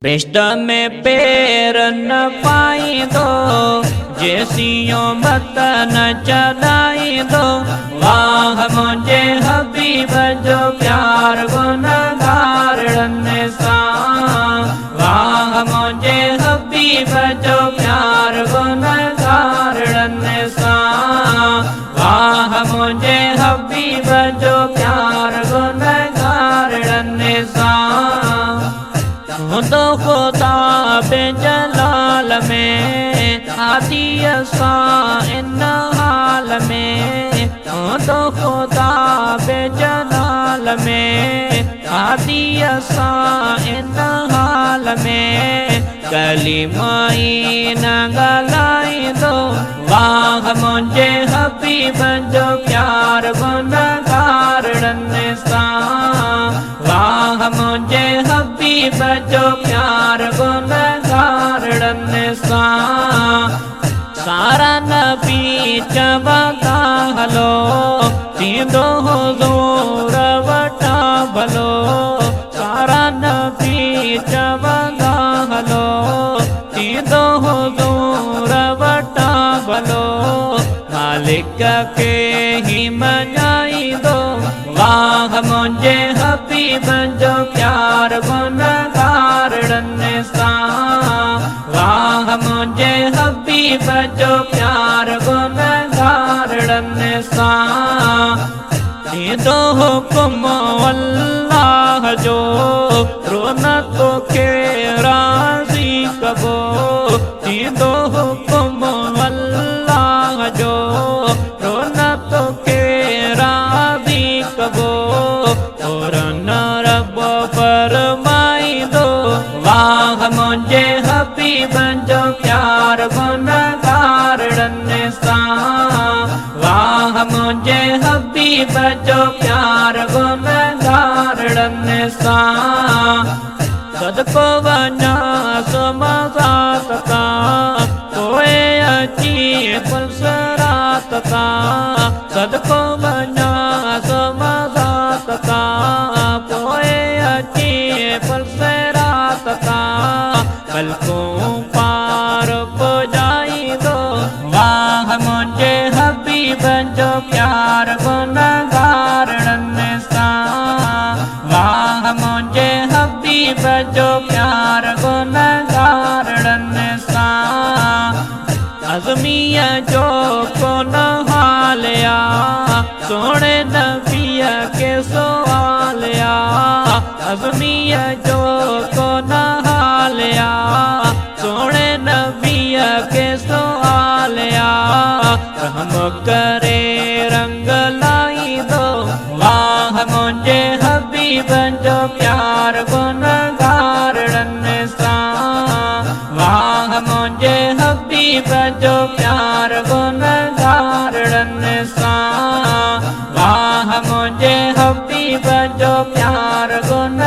पृष्ठ में पैर न पाई दो, जैसियों मत न चलाई दो। वाह मुझे हबीब जो प्यार गुनगार सा। वाह मुझे हबीब जो प्यार गुनगार सा। वाह मुझे हबीब जो प्यार गुनगार सा। तो खुदा बे जलाल में आती सा इन हाल में। तो खुदा बे जलाल में आती सा इन हाल में। कलिमाई न गलाई दो। वाह मुझे हबीब जो प्यार गुनगार सा। वाह मुझे हबीब जो प्यार गुनगार सा। सारा नबी चबका हलो, तीदो हुजूर वटा भलो। सारा नबी चबका हलो, तीदो हुजूर वटा भलो। मालिक के ही मनाई दो। वाह मुझे हबीब जो प्यार गुनगार सा। वाह मुझे हबीब जो प्यार गुनगार सा। दो हुक्म अल्लाह जो रोनतो के राजी कबो। दो हुक्म अल्लाह जो रोनतो के राजी कबो। और न रब फरमाई दो। वाह मुझे हबीब जो प्यार गुनगार सा। वाह मुझे हबीब जो प्यार गुनगार सा। सदको वना समजात का कोई अच्छी पुलसरात का। सदको वना समजात का कोई अच्छी पुलसरात का। पलकों पार पुजाई दो। वाह मुझे हबीब जो प्यार गुनगार सा। वाह मुझे हबीब जो प्यार गुनगार सा। अज़मिया जो को नहालिया, सोने नबिया के सवालिया। अज़मिया जो को नहालिया, सोने नबिया के सवालिया। रहम करे रंग लाई दो। वाह मुझे हबीब जो प्यार गुनगार सा। वाह मुझे हबीब जो प्यार गुनगार सा। वाह मुझे हबीब जो प्यार गुन